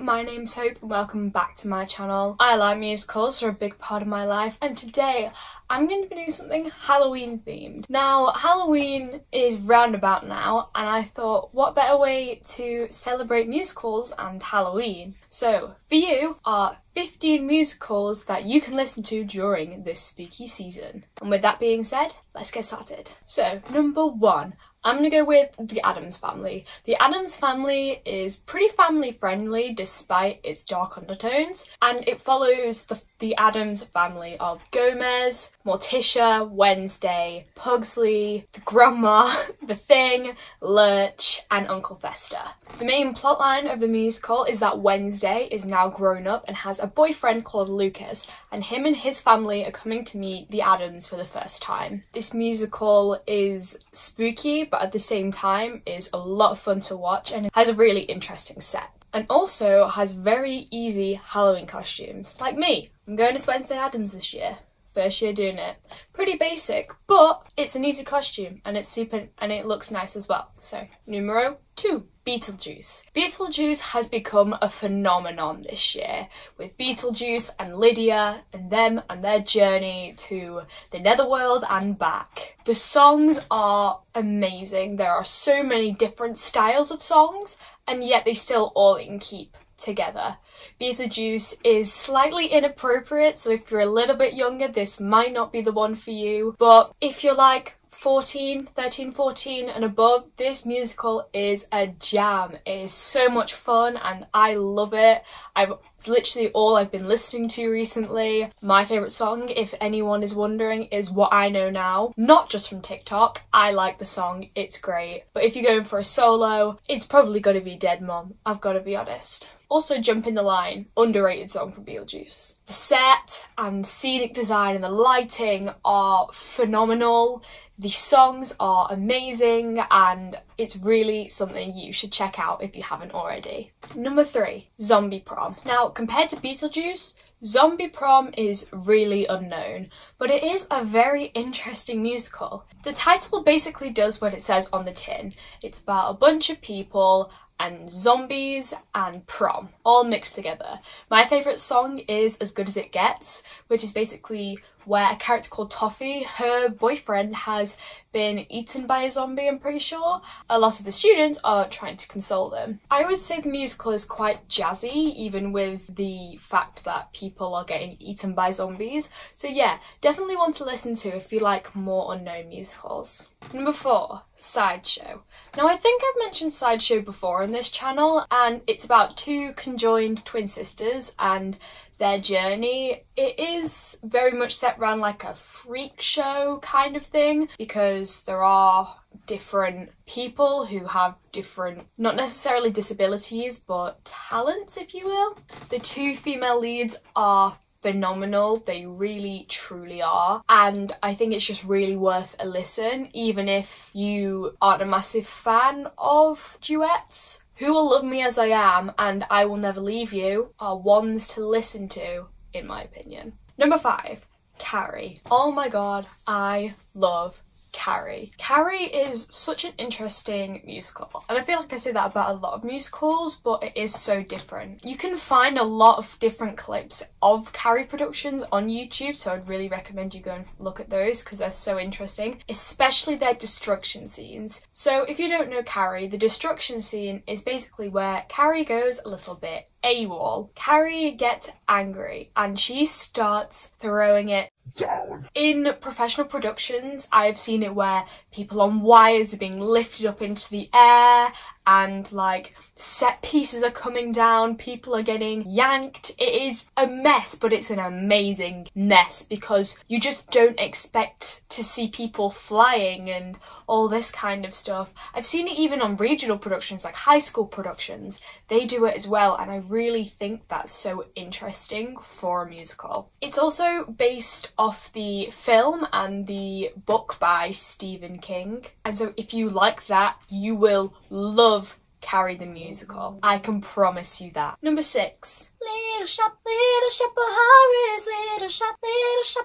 my name's Hope and welcome back to my channel. I like musicals, they're a big part of my life, and today I'm going to be doing something Halloween themed. Now, Halloween is roundabout now, and I thought what better way to celebrate musicals and Halloween. So, for you are 15 musicals that you can listen to during this spooky season. And with that being said, let's get started. So, number 1. I'm going to go with The Addams Family. The Addams Family is pretty family friendly despite its dark undertones, and it follows the Addams family of Gomez, Morticia, Wednesday, Pugsley, the Grandma, the Thing, Lurch, and Uncle Fester. The main plotline of the musical is that Wednesday is now grown up and has a boyfriend called Lucas, and him and his family are coming to meet the Addams for the first time. This musical is spooky, but at the same time is a lot of fun to watch and it has a really interesting set. And also has very easy Halloween costumes. Like me, I'm going as Wednesday Addams this year. First year doing it. Pretty basic, but it's an easy costume and it's super and it looks nice as well. So, numero 2. Beetlejuice. Beetlejuice has become a phenomenon this year, with Beetlejuice and Lydia and them and their journey to the netherworld and back. The songs are amazing. There are so many different styles of songs, and yet they still all keep together. Beetlejuice is slightly inappropriate, so if you're a little bit younger, this might not be the one for you, but if you're like 13, 14 and above, this musical is a jam. It is so much fun and I love it. It's literally all I've been listening to recently. My favourite song, if anyone is wondering, is What I Know Now. Not just from TikTok. I like the song, it's great. But if you're going for a solo, it's probably got to be Dead Mom. I've got to be honest. Also, Jump in the Line, underrated song from Beetlejuice. The set and scenic design and the lighting are phenomenal. The songs are amazing and it's really something you should check out if you haven't already. Number 3, Zombie Prom. Now, compared to Beetlejuice, Zombie Prom is really unknown, but it is a very interesting musical. The title basically does what it says on the tin. It's about a bunch of people and zombies and prom, all mixed together. My favourite song is As Good As It Gets, which is basically where a character called Toffee, her boyfriend, has been eaten by a zombie, I'm pretty sure. A lot of the students are trying to console them. I would say the musical is quite jazzy, even with the fact that people are getting eaten by zombies. So yeah, definitely one to listen to if you like more unknown musicals. Number 4, Sideshow. Now I think I've mentioned Sideshow before on this channel, and it's about 2 conjoined twin sisters and their journey. It is very much set around like a freak show kind of thing, because there are different people who have different, not necessarily disabilities, but talents, if you will. The 2 female leads are phenomenal. They really truly are, and I think it's just really worth a listen, even if you aren't a massive fan of duets. Who Will Love Me As I Am and I Will Never Leave You are ones to listen to, in my opinion. Number 5, Carrie. Oh my god, I love Carrie. Carrie is such an interesting musical, and I feel like I say that about a lot of musicals, but it is so different. You can find a lot of different clips of Carrie productions on YouTube, so I'd really recommend you go and look at those because they're so interesting, especially their destruction scenes. So if you don't know Carrie, the destruction scene is basically where Carrie goes a little bit AWOL. Carrie gets angry and she starts throwing it down. In professional productions, I've seen it where people on wires are being lifted up into the air and like set pieces are coming down, people are getting yanked. It is a mess, but it's an amazing mess because you just don't expect to see people flying and all this kind of stuff. I've seen it even on regional productions, like high school productions. They do it as well, and I really think that's so interesting for a musical. It's also based off the film and the book by Stephen King, and so if you like that, you will love Carrie the musical. I can promise you that. Number 6. Little shop of horrors, little shop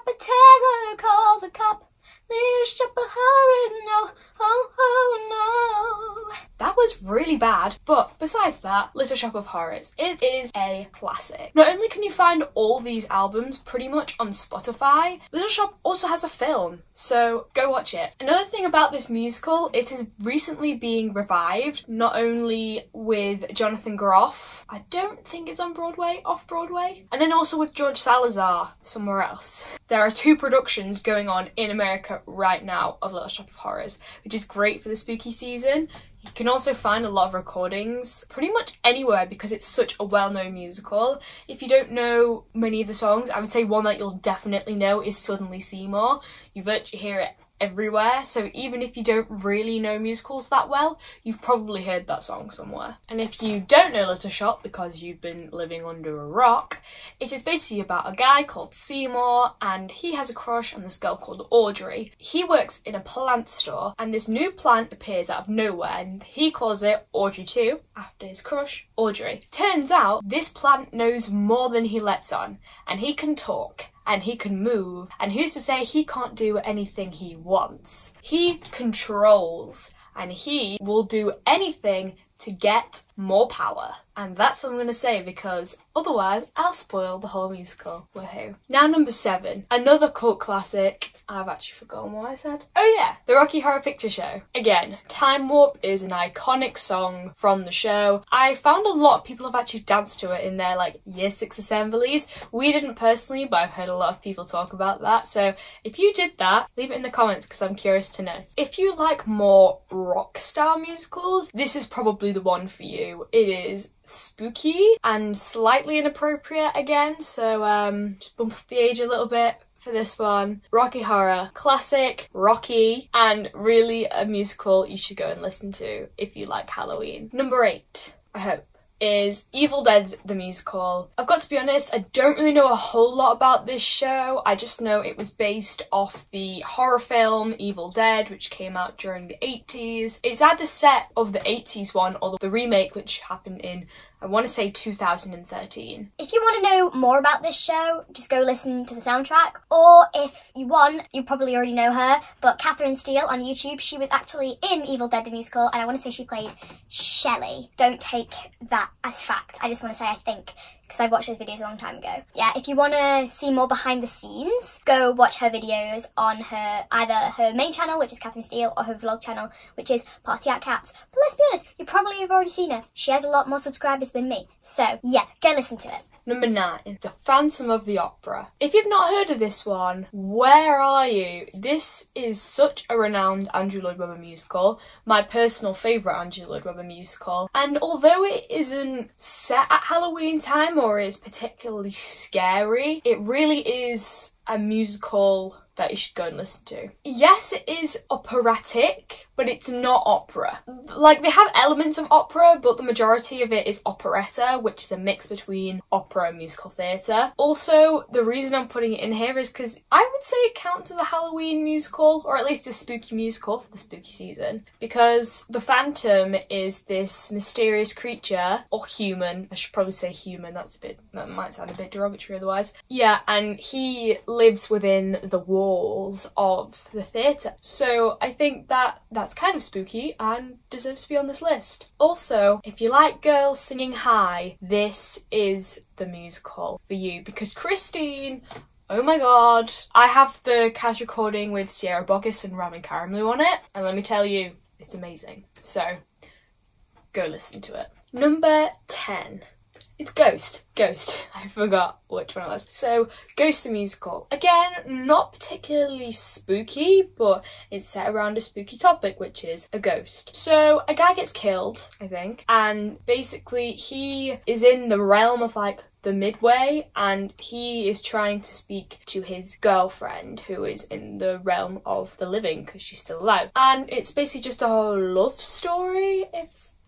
of terror, call the cop. Little Shop of Horrors, no, oh, no. That was really bad, but besides that, Little Shop of Horrors, it is a classic. Not only can you find all these albums pretty much on Spotify, Little Shop also has a film, so go watch it. Another thing about this musical, it is recently being revived, not only with Jonathan Groff, I don't think it's on Broadway, off-Broadway, and then also with George Salazar somewhere else. There are 2 productions going on in America right now of Little Shop of Horrors, which is great for the spooky season. You can also find a lot of recordings pretty much anywhere because it's such a well-known musical. If you don't know many of the songs, I would say one that you'll definitely know is Suddenly Seymour. You virtually hear it everywhere, so even if you don't really know musicals that well, you've probably heard that song somewhere. And if you don't know Little Shop because you've been living under a rock, it is basically about a guy called Seymour and he has a crush on this girl called Audrey. He works in a plant store and this new plant appears out of nowhere and he calls it Audrey 2 after his crush Audrey. Turns out this plant knows more than he lets on and he can talk and he can move, and who's to say he can't do anything he wants? He controls, and he will do anything to get more power. And that's what I'm going to say because otherwise I'll spoil the whole musical. Woohoo. Now number 7, another cult classic. I've actually forgotten what I said. Oh yeah, the Rocky Horror Picture Show. Again, Time Warp is an iconic song from the show. I found a lot of people have actually danced to it in their like year 6 assemblies. We didn't personally, but I've heard a lot of people talk about that. So if you did that, leave it in the comments because I'm curious to know. If you like more rock style musicals, this is probably the one for you. It is spooky and slightly inappropriate again, so just bump up the age a little bit for this one. Rocky Horror, classic, rocky, and really a musical you should go and listen to if you like Halloween. Number 8, I hope, is Evil Dead the musical. I've got to be honest, I don't really know a whole lot about this show. I just know it was based off the horror film Evil Dead, which came out during the 80s. It's either set of the 80s one or the remake, which happened in, I want to say, 2013. If you want to know more about this show, just go listen to the soundtrack. Or if you want, you probably already know her, but Catherine Steele on YouTube, she was actually in Evil Dead the musical, and I want to say she played Shelley. Don't take that as fact. I just want to say I think, because I watched those videos a long time ago. Yeah, if you want to see more behind the scenes, go watch her videos on her, either her main channel, which is Catherine Steele, or her vlog channel, which is Party at Cats. But let's be honest, you probably have already seen her. She has a lot more subscribers than me. So yeah, go listen to it. Number 9, The Phantom of the Opera. If you've not heard of this one, where are you? This is such a renowned Andrew Lloyd Webber musical, my personal favourite Andrew Lloyd Webber musical, and although it isn't set at Halloween time or is particularly scary, it really is a musical that you should go and listen to. Yes, it is operatic, but it's not opera. Like, they have elements of opera, but the majority of it is operetta, which is a mix between opera and musical theatre. Also, the reason I'm putting it in here is because I would say it counts as a Halloween musical, or at least a spooky musical for the spooky season, because the Phantom is this mysterious creature, or human, I should probably say human, that might sound a bit derogatory otherwise. Yeah, and he lives within the walls of the theatre. So I think that that's kind of spooky and deserves to be on this list. Also, if you like girls singing high, this is the musical for you because Christine, oh my god, I have the cast recording with Sierra Boggess and Ramin Karimloo on it, and let me tell you, it's amazing. So go listen to it. Number 10. It's Ghost. I forgot which one it was. So, Ghost the musical. Again, not particularly spooky, but it's set around a spooky topic, which is a ghost. So, a guy gets killed, I think, and basically he is in the realm of like the midway, and he is trying to speak to his girlfriend who is in the realm of the living because she's still alive. And it's basically just a whole love story.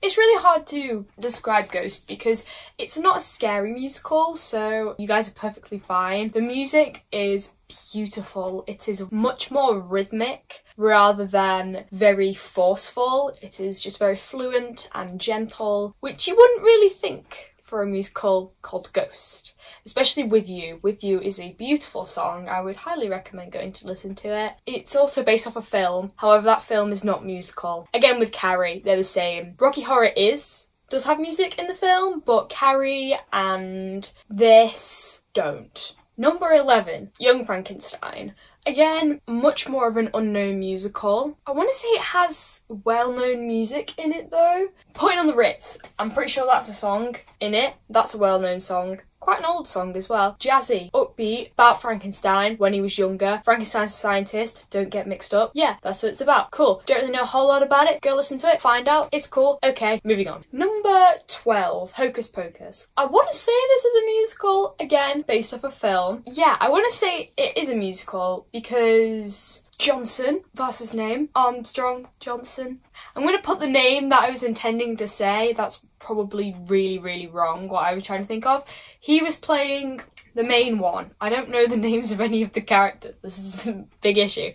It's really hard to describe Ghost because it's not a scary musical, so you guys are perfectly fine. The music is beautiful. It is much more rhythmic rather than very forceful. It is just very fluent and gentle, which you wouldn't really think for a musical called Ghost, especially With You. With You is a beautiful song. I would highly recommend going to listen to it. It's also based off a film, however that film is not musical. Again with Carrie, they're the same. Rocky Horror does have music in the film, but Carrie and this don't. Number 11, Young Frankenstein. Again, much more of an unknown musical. I want to say it has well-known music in it though. Putting on the Ritz, I'm pretty sure that's a song in it. That's a well-known song. Quite an old song as well. Jazzy, upbeat, about Frankenstein when he was younger. Frankenstein's a scientist, don't get mixed up. Yeah, that's what it's about. Cool. Don't really know a whole lot about it. Go listen to it, find out. It's cool. Okay, moving on. Number 12, Hocus Pocus. I want to say this is a musical, again, based off a film. Yeah, I want to say it is a musical because Johnson, that's his name, Armstrong Johnson. I'm going to put the name that I was intending to say. That's probably really wrong, what I was trying to think of. He was playing the main one. I don't know the names of any of the characters. This is a big issue.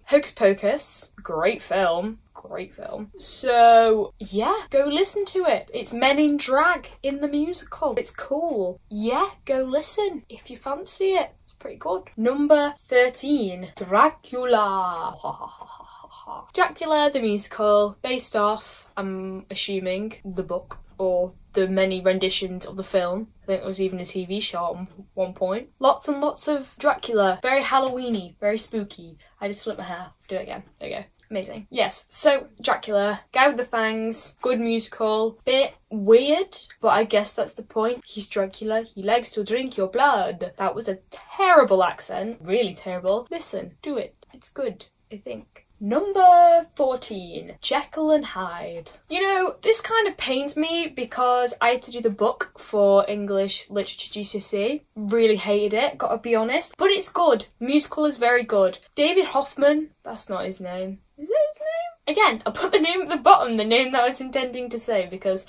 Hocus Pocus, great film. Great film. So yeah, go listen to it. It's men in drag in the musical. It's cool. Yeah, go listen if you fancy it. It's pretty good. Number 13, Dracula. Dracula the musical, based off, I'm assuming, the book or the many renditions of the film. I think it was even a TV show at one point. Lots and lots of Dracula. Very Halloweeny, very spooky. I just flipped my hair. Do it again. There you go. Amazing. Yes, so Dracula, guy with the fangs, good musical, bit weird, but I guess that's the point. He's Dracula, he likes to drink your blood. That was a terrible accent, really terrible. Listen, do it, it's good, I think. Number 14, Jekyll and Hyde. You know, this kind of pains me because I had to do the book for English Literature GCSE. Really hated it, gotta be honest. But it's good. Musical is very good. David Hoffman, that's not his name. Is it his name? Again, I'll put the name at the bottom, the name that I was intending to say, because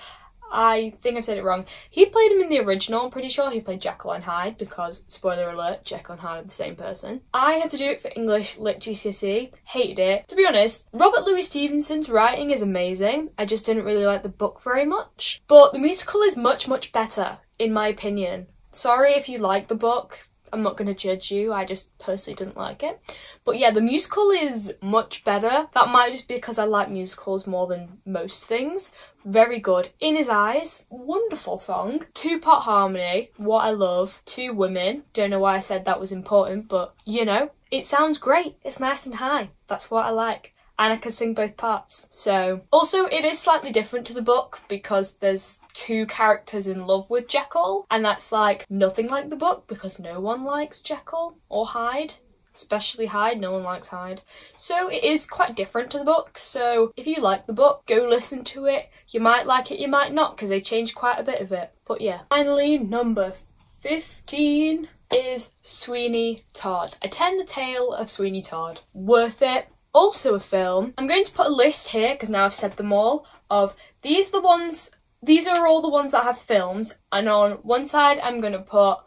I think I've said it wrong. He played him in the original, I'm pretty sure. He played Jekyll and Hyde because, spoiler alert, Jekyll and Hyde are the same person. I had to do it for English Lit GCSE. Hated it. To be honest, Robert Louis Stevenson's writing is amazing. I just didn't really like the book very much. But the musical is much better, in my opinion. Sorry if you like the book. I'm not going to judge you, I just personally didn't like it. But yeah, the musical is much better. That might just be because I like musicals more than most things. Very good. In His Eyes, wonderful song. 2-part harmony, what I love. 2 women. Don't know why I said that was important, but you know, it sounds great. It's nice and high. That's what I like. And I can sing both parts. So, also it is slightly different to the book because there's 2 characters in love with Jekyll, and that's like nothing like the book because no one likes Jekyll or Hyde. Especially Hyde, no one likes Hyde. So it is quite different to the book, so if you like the book, go listen to it. You might like it, you might not, because they changed quite a bit of it. But yeah. Finally, number 15 is Sweeney Todd. Attend the Tale of Sweeney Todd. Worth it. Also a film. I'm going to put a list here, because now I've said them all, of these are all the ones that have films, and on one side I'm going to put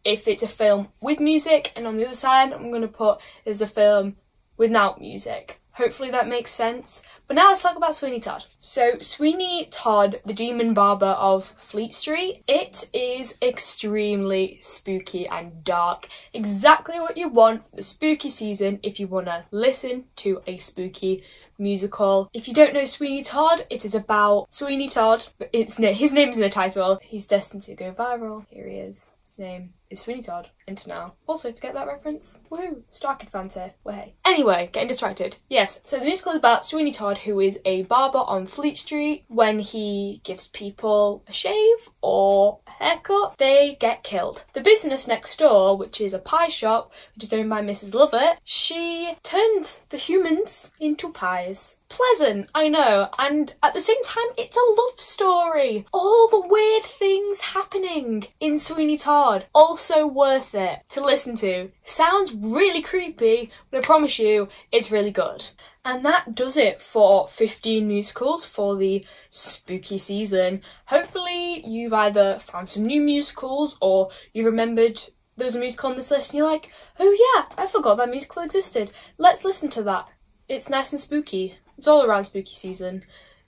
if it's a film with music, and on the other side I'm going to put there's a film without music. Hopefully that makes sense. But now let's talk about Sweeney Todd. So Sweeney Todd, the Demon Barber of Fleet Street, it is extremely spooky and dark. Exactly what you want for the spooky season if you want to listen to a spooky musical. If you don't know Sweeney Todd, it is about Sweeney Todd. His name is in the title. He's destined to go viral. Here he is. His name is Sweeney Todd. Into now. Also, forget that reference. Woohoo! Star Kid fans here. Well, hey. Anyway, getting distracted. Yes, so the musical is about Sweeney Todd, who is a barber on Fleet Street. When he gives people a shave or a haircut, they get killed. The business next door, which is a pie shop, which is owned by Mrs. Lovett, she turned the humans into pies. Pleasant, I know, and at the same time, it's a love story. All the weird things happening in Sweeney Todd. Also worth it to listen to. Sounds really creepy, but I promise you, it's really good. And that does it for 15 musicals for the spooky season. Hopefully you've either found some new musicals or you remembered there's a musical on this list and you're like, oh yeah, I forgot that musical existed. Let's listen to that. It's nice and spooky. It's all around spooky season.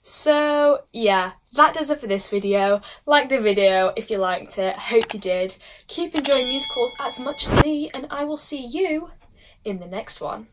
So yeah, that does it for this video. Like the video if you liked it, hope you did. Keep enjoying musicals as much as me, and I will see you in the next one.